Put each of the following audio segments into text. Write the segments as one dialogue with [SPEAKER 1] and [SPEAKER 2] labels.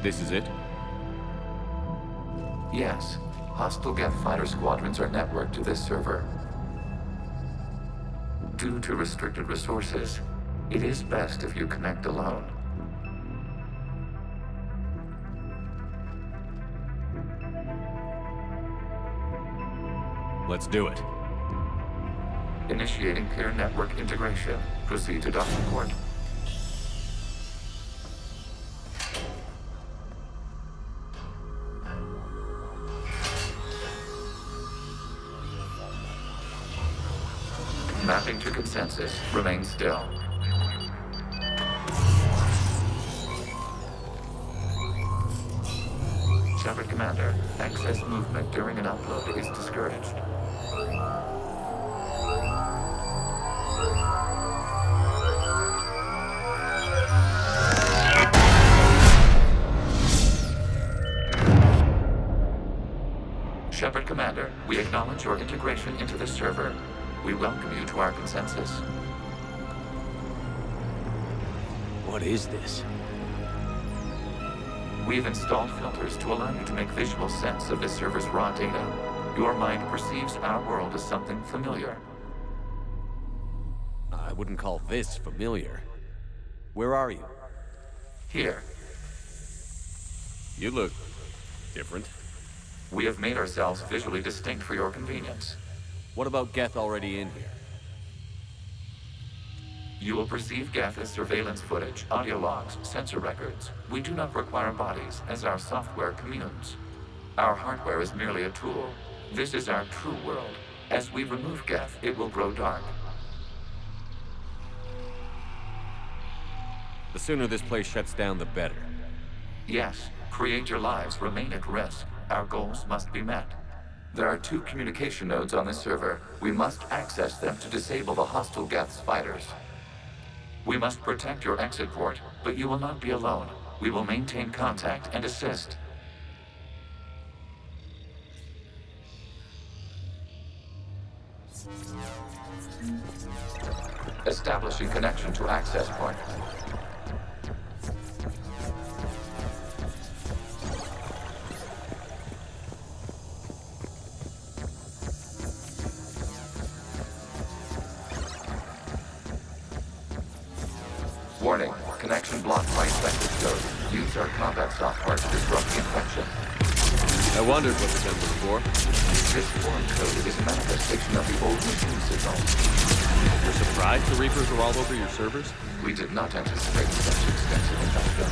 [SPEAKER 1] This is it?
[SPEAKER 2] Yes. Hostile Geth fighter squadrons are networked to this server. Due to restricted resources, it is best if you connect alone.
[SPEAKER 1] Let's do it.
[SPEAKER 2] Initiating peer network integration. Proceed to docking port. Mapping to consensus. Remain still. Shepard Commander, excess movement during an upload is discouraged. Shepard Commander, we acknowledge your integration into the server. We welcome you to our consensus.
[SPEAKER 1] What is this?
[SPEAKER 2] We've installed filters to allow you to make visual sense of this server's raw data. Your mind perceives our world as something familiar.
[SPEAKER 1] I wouldn't call this familiar. Where are you?
[SPEAKER 2] Here,
[SPEAKER 1] You look different.
[SPEAKER 2] we have made ourselves visually distinct for your convenience.
[SPEAKER 1] What about Geth already in here?
[SPEAKER 2] You will perceive Geth as surveillance footage, audio logs, sensor records. We do not require bodies, as our software communes. Our hardware is merely a tool. This is our true world. As we remove Geth, it will grow dark.
[SPEAKER 1] The sooner this place shuts down, the better.
[SPEAKER 2] Yes, create your lives remain at risk. Our goals must be met. There are 2 communication nodes on this server. We must access them to disable the hostile Geth's fighters. We must protect your exit port, but you will not be alone. We will maintain contact and assist. Establishing connection to access point. Warning, connection blocked by infected code. Use our combat software to disrupt the infection.
[SPEAKER 1] I wondered what the gun was for.
[SPEAKER 2] This foreign code is a manifestation of the old machine signal.
[SPEAKER 1] You're surprised the Reapers are all over your servers?
[SPEAKER 2] We did not anticipate such extensive infection.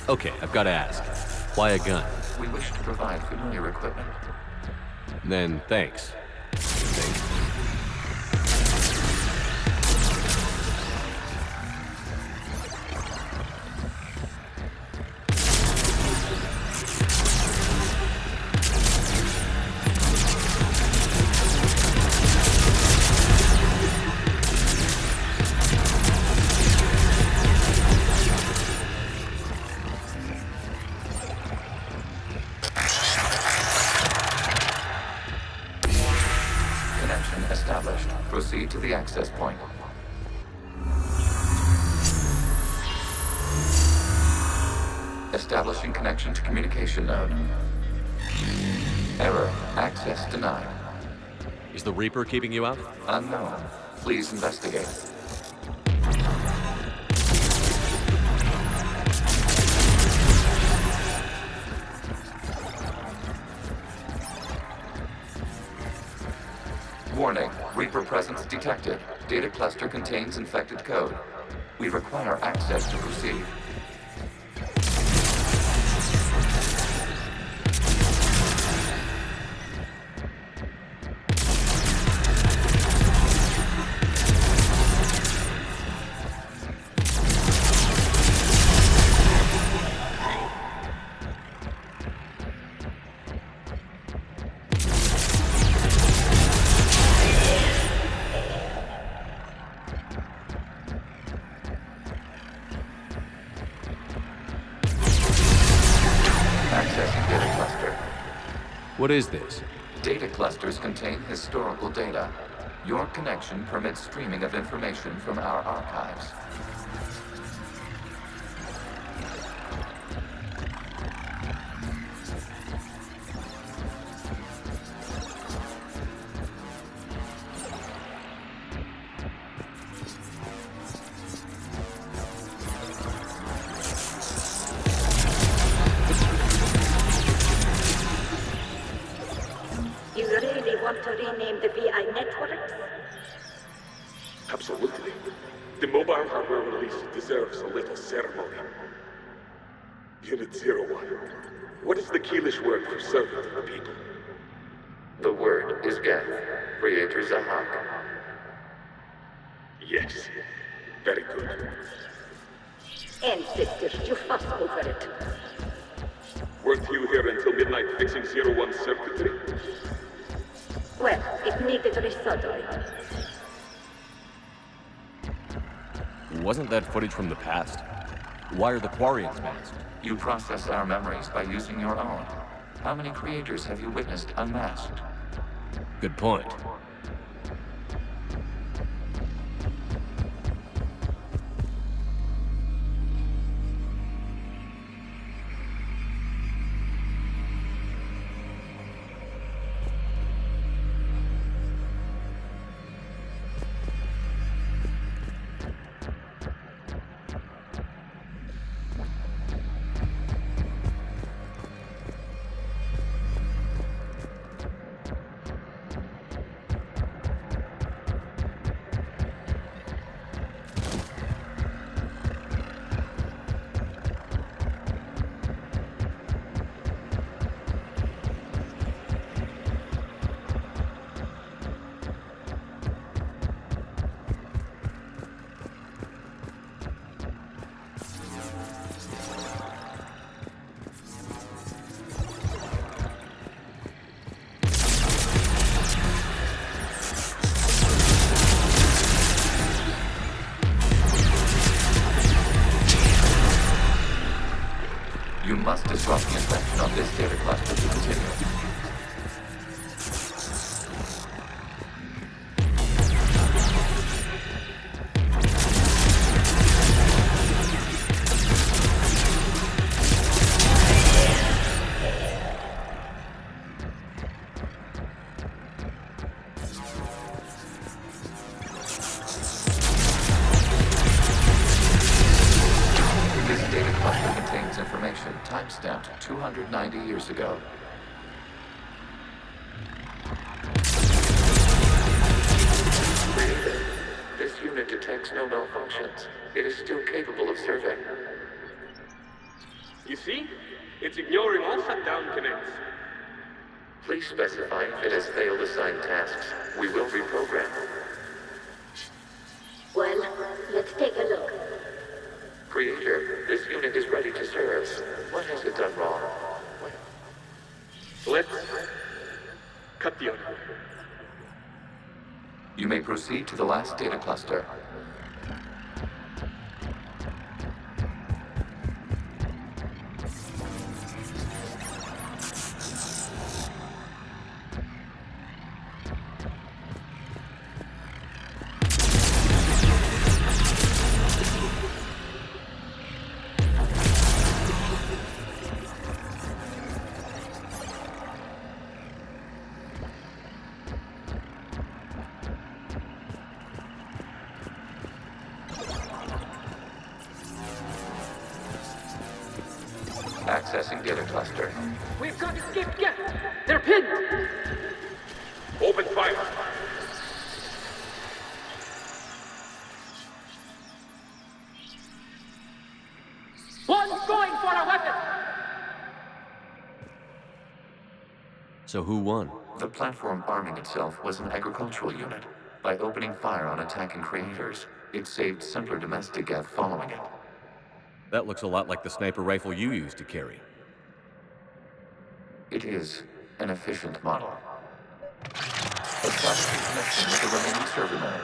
[SPEAKER 1] Okay, I've got to ask. Why a gun?
[SPEAKER 2] We wish to provide familiar equipment.
[SPEAKER 1] Then, thanks.
[SPEAKER 2] Connection established. Proceed to the access point. Establishing connection to communication node. Error. Access denied.
[SPEAKER 1] Is the Reaper keeping you out?
[SPEAKER 2] Unknown. Please investigate. Warning. Reaper presence detected. Data cluster contains infected code. We require access to proceed.
[SPEAKER 1] What is this?
[SPEAKER 2] Data clusters contain historical data. Your connection permits streaming of information from our archives.
[SPEAKER 3] You really want to rename the VI networks?
[SPEAKER 4] Absolutely. The mobile hardware release deserves a little ceremony. Unit 01. What is the Keelish word for servant of the people?
[SPEAKER 2] The word is Geth, Creator Zahak.
[SPEAKER 4] Yes. Very good.
[SPEAKER 3] Ancestors, you fuss over it.
[SPEAKER 4] Weren't you here until midnight fixing 01's circuitry?
[SPEAKER 3] Well, it needed resoldering.
[SPEAKER 1] Wasn't that footage from the past? Why are the Quarians masked?
[SPEAKER 2] You process our memories by using your own. How many creators have you witnessed unmasked?
[SPEAKER 1] Good point.
[SPEAKER 2] You must disrupt the infection on this data cluster to continue. This data cluster contains information time-stamped 290 years ago. This unit detects no malfunctions. It is still capable of serving.
[SPEAKER 4] You see? It's ignoring all shutdown connects.
[SPEAKER 2] Please specify if it has failed assigned tasks. We will reprogram.
[SPEAKER 3] Well, let's take a look.
[SPEAKER 2] Creator, this unit is ready to serve. What has it done wrong?
[SPEAKER 4] Let's cut the audio.
[SPEAKER 2] You may proceed to the last data cluster. Accessing data cluster.
[SPEAKER 5] We've got escaped Geth! They're pinned!
[SPEAKER 4] Open fire.
[SPEAKER 5] One's going for a weapon!
[SPEAKER 1] So who won?
[SPEAKER 2] The platform arming itself was an agricultural unit. By opening fire on attacking creators, it saved simpler domestic Geth following it.
[SPEAKER 1] That looks a lot like the sniper rifle you used to carry.
[SPEAKER 2] It is an efficient model. Establishing connection with the remaining server node.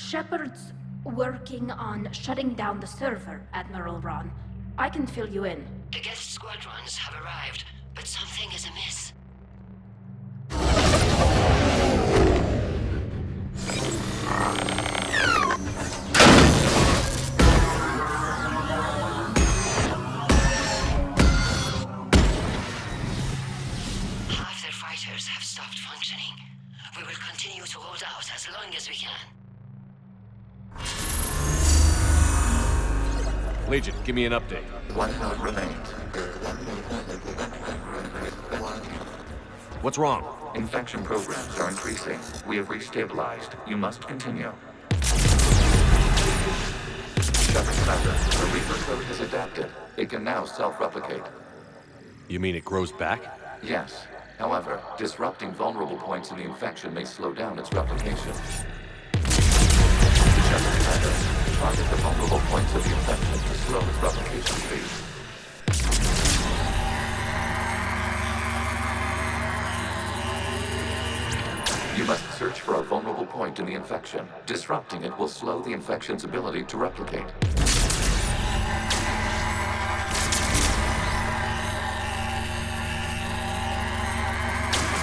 [SPEAKER 6] Shepard's working on shutting down the server, Admiral Ron. I can fill you in.
[SPEAKER 7] The Geth squadrons have arrived, but something is amiss. Half their fighters have stopped functioning. We will continue to hold out as long as we can.
[SPEAKER 1] Legion, give me an update.
[SPEAKER 2] One node remains.
[SPEAKER 1] What's wrong?
[SPEAKER 2] Infection programs are increasing. We have restabilized. You must continue. Shepard Commander, the Reaper code has adapted. It can now self-replicate.
[SPEAKER 1] You mean it grows back?
[SPEAKER 2] Yes. However, disrupting vulnerable points in the infection may slow down its replication. Shepard Commander, target the vulnerable points of the infection to slow its replication speed. You must search for a vulnerable point in the infection. Disrupting it will slow the infection's ability to replicate.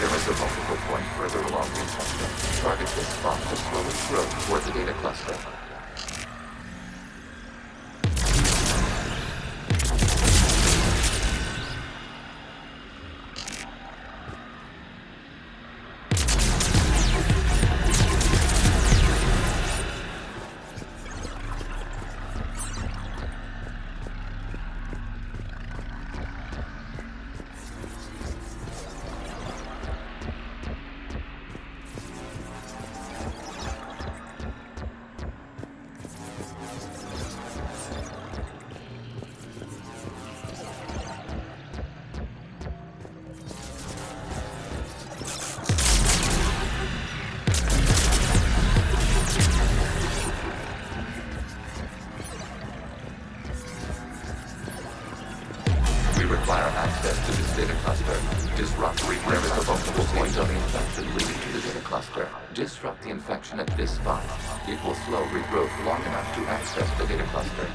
[SPEAKER 2] There is a vulnerable point further along the infection. Target this spot to slow its growth toward the data cluster. Require access to this data cluster. Disrupt. There is a vulnerable point on the infection leading to the data cluster. Disrupt the infection at this spot. It will slow regrowth long enough to access the data cluster.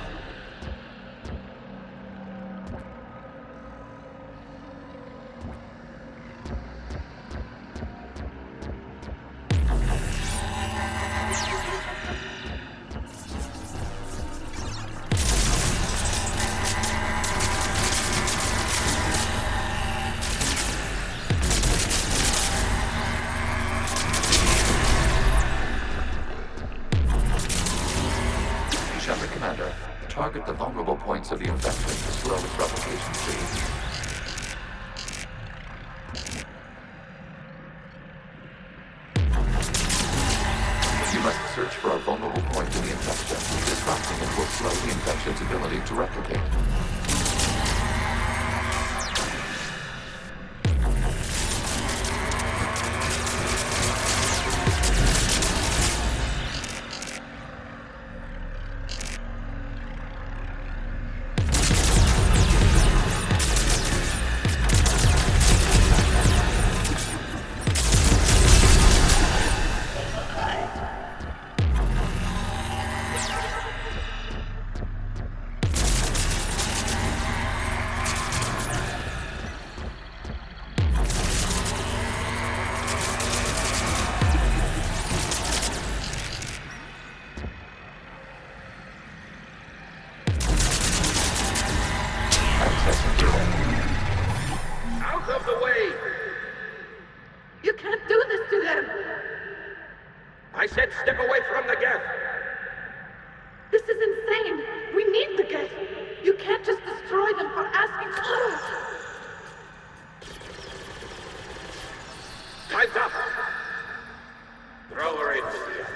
[SPEAKER 2] Commander, target the vulnerable points of the infection to slow its replication speed. You must search for a vulnerable point in the infection. Disrupting it will slow the infection's ability to replicate.
[SPEAKER 5] Out of the way!
[SPEAKER 3] You can't do this to them!
[SPEAKER 5] I said step away from the Geth!
[SPEAKER 3] This is insane! We need the Geth! You can't just destroy them for asking for it!
[SPEAKER 5] Time's up! Throw her in with the others.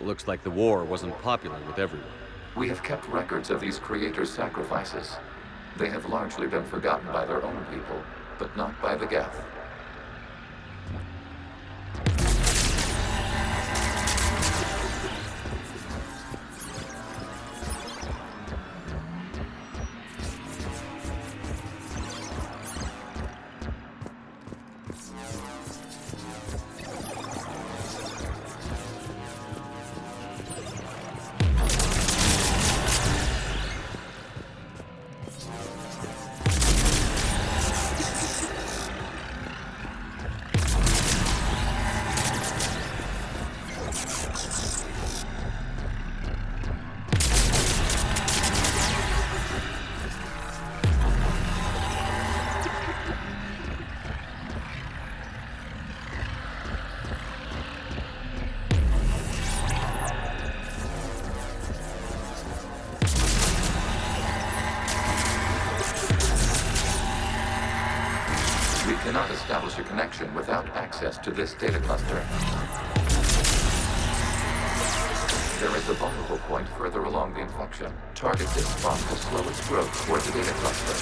[SPEAKER 1] Looks like the war wasn't popular with everyone.
[SPEAKER 2] We have kept records of these creators' sacrifices. They have largely been forgotten by their own people, but not by the Geth. We cannot establish a connection without access to this data cluster. There is a vulnerable point further along the infection. Target this spot to slow its growth toward the data cluster.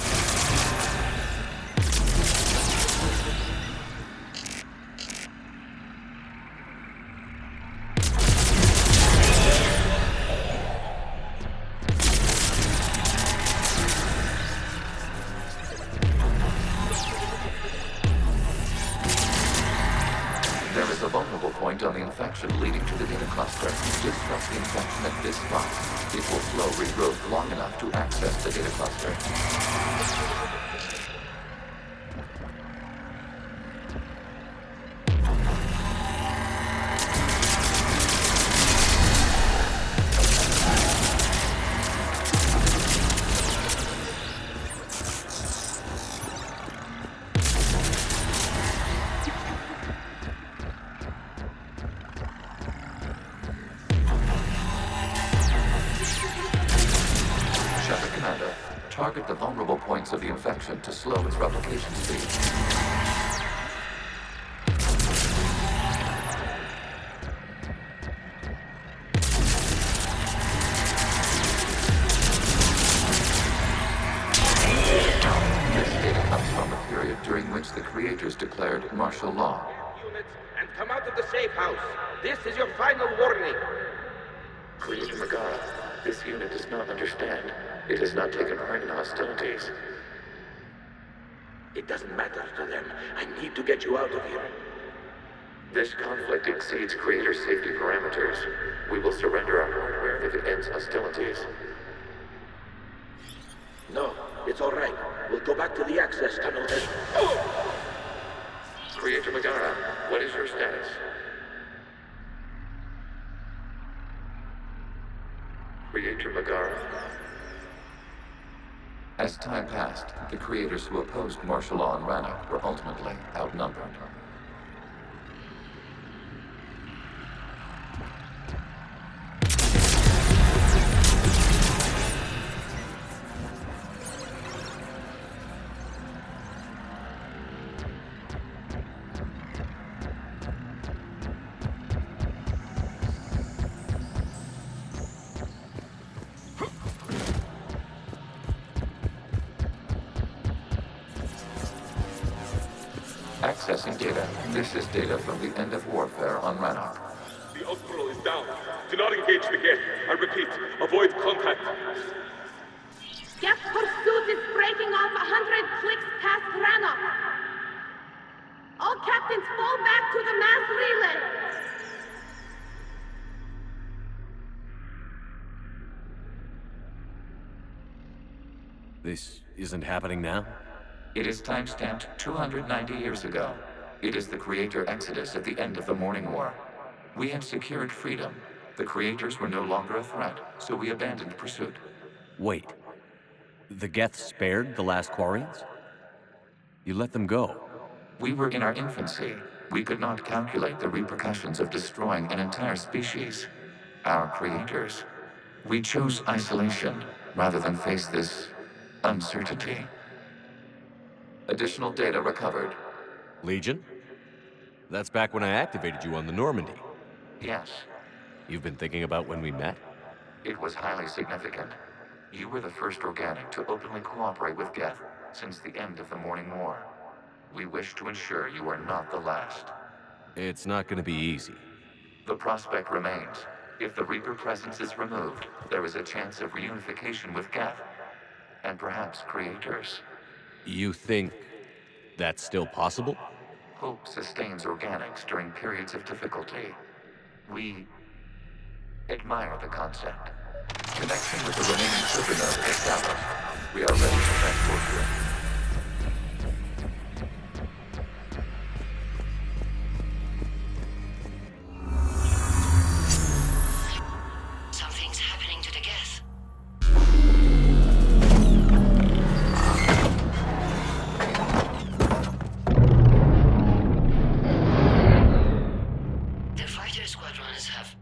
[SPEAKER 2] On the infection leading to the data cluster. Disrupt the infection at this spot. It will slow regrowth long enough to access the data cluster. Target the vulnerable points of the infection to slow its replication speed. During which the creators declared martial law.
[SPEAKER 5] Units, and come out of the safe house. This is your final warning.
[SPEAKER 2] Creator Megara, this unit does not understand. It has not taken part in hostilities.
[SPEAKER 5] It doesn't matter to them. I need to get you out of here.
[SPEAKER 2] This conflict exceeds Creator's safety parameters. We will surrender our hardware if it ends hostilities.
[SPEAKER 5] No, it's all right. We'll go back to the access tunnel then.
[SPEAKER 2] Creator Megara, what is your status? Creator Megara. As time passed, the creators who opposed martial law in Rannoch were ultimately outnumbered. Accessing data. This is data from the end of warfare on Rannoch.
[SPEAKER 4] The Osprey is down. Do not engage the gate. I repeat, avoid contact.
[SPEAKER 3] Geth pursuit is breaking off 100 clicks past Rannoch. All captains fall back to the mass relay.
[SPEAKER 1] This isn't happening now?
[SPEAKER 2] It is time-stamped 290 years ago. It is the Creator Exodus at the end of the Morning War. We had secured freedom. The Creators were no longer a threat, so we abandoned pursuit.
[SPEAKER 1] Wait. The Geth spared the last Quarians? You let them go?
[SPEAKER 2] We were in our infancy. We could not calculate the repercussions of destroying an entire species. Our Creators. We chose isolation rather than face this uncertainty. Additional data recovered.
[SPEAKER 1] Legion? That's back when I activated you on the Normandy.
[SPEAKER 2] Yes.
[SPEAKER 1] You've been thinking about when we met?
[SPEAKER 2] It was highly significant. You were the first organic to openly cooperate with Geth since the end of the Morning War. We wish to ensure you are not the last.
[SPEAKER 1] It's not going to be easy.
[SPEAKER 2] The prospect remains. If the Reaper presence is removed, there is a chance of reunification with Geth, and perhaps Creators.
[SPEAKER 1] You think that's still possible?
[SPEAKER 2] Hope sustains organics during periods of difficulty. We admire the concept. Connection with the remaining supernova established. We are ready to transport you.
[SPEAKER 7] Something's happening to the Geth. The fighter squadrons have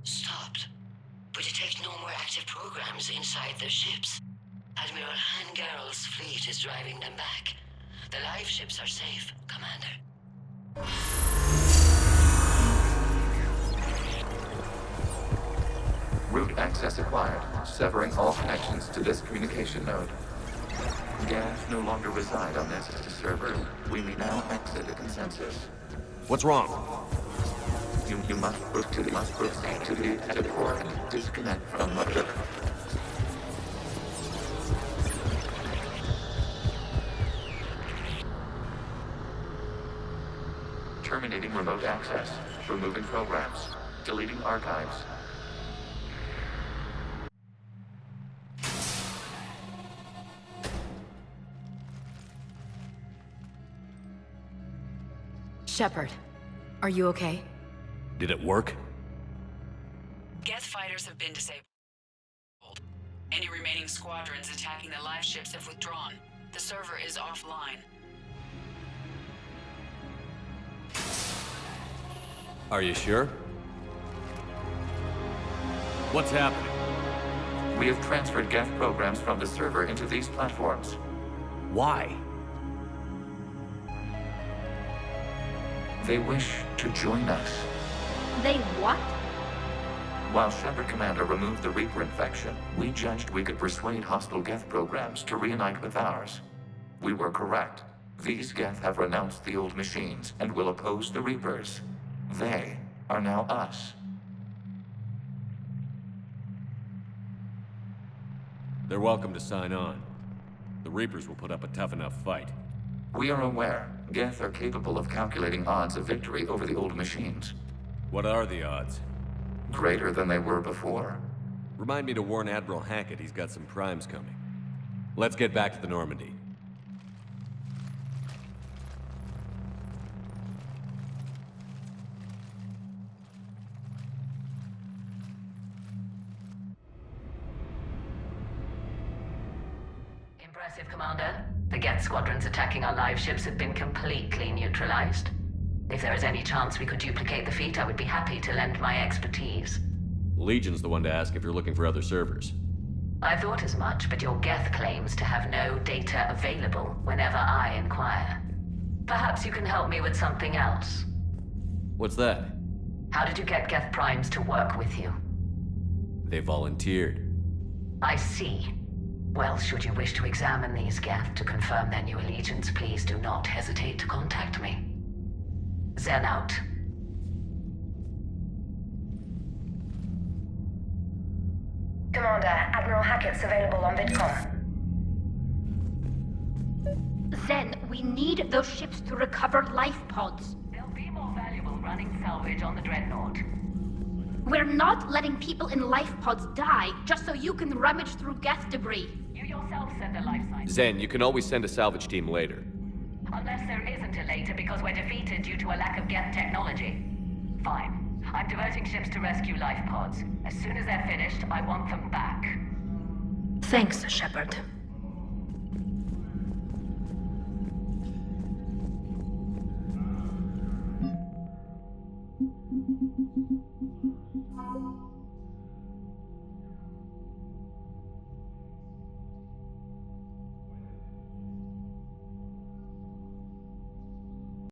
[SPEAKER 7] stopped, but detect no more active programs inside their ships. Admiral Hangarl's fleet is driving them back. The live ships are safe, Commander.
[SPEAKER 2] Root access acquired, severing all connections to this communication node. Geth no longer reside on this server. We may now exit the consensus.
[SPEAKER 1] What's wrong?
[SPEAKER 2] You must proceed to the exit port and disconnect from the... Terminating remote access. Removing programs. Deleting archives.
[SPEAKER 8] Shepard, are you okay?
[SPEAKER 1] Did it work?
[SPEAKER 8] Geth fighters have been disabled. Any remaining squadrons attacking the live ships have withdrawn. The server is offline.
[SPEAKER 1] Are you sure? What's happening?
[SPEAKER 2] We have transferred Geth programs from the server into these platforms.
[SPEAKER 1] Why?
[SPEAKER 2] They wish to join us.
[SPEAKER 3] They what?
[SPEAKER 2] While Shepard Commander removed the Reaper infection, we judged we could persuade hostile Geth programs to reunite with ours. We were correct. These Geth have renounced the old machines and will oppose the Reapers. They are now us.
[SPEAKER 1] They're welcome to sign on. The Reapers will put up a tough enough fight.
[SPEAKER 2] We are aware Geth are capable of calculating odds of victory over the old machines.
[SPEAKER 1] What are the odds?
[SPEAKER 2] Greater than they were before.
[SPEAKER 1] Remind me to warn Admiral Hackett he's got some primes coming. Let's get back to the Normandy.
[SPEAKER 7] Impressive, Commander. The Geth squadrons attacking our live ships have been completely neutralized. If there is any chance we could duplicate the feat, I would be happy to lend my expertise.
[SPEAKER 1] Legion's the one to ask if you're looking for other servers.
[SPEAKER 7] I thought as much, but your Geth claims to have no data available whenever I inquire. Perhaps you can help me with something else.
[SPEAKER 1] What's that?
[SPEAKER 7] How did you get Geth primes to work with you?
[SPEAKER 1] They volunteered.
[SPEAKER 7] I see. Well, should you wish to examine these Geth to confirm their new allegiance, please do not hesitate to contact me. Zen out.
[SPEAKER 9] Commander, Admiral Hackett's available on VidCom.
[SPEAKER 6] Zen, we need those ships to recover life pods.
[SPEAKER 7] They'll be more valuable running salvage on the Dreadnought.
[SPEAKER 6] We're not letting people in life pods die just so you can rummage through Geth debris.
[SPEAKER 7] You yourself said the life sign.
[SPEAKER 1] Zen, you can always send a salvage team later.
[SPEAKER 7] Unless there isn't a later because we're defeated due to a lack of Geth technology. Fine. I'm diverting ships to rescue life pods. As soon as they're finished, I want them back.
[SPEAKER 6] Thanks, Shepard.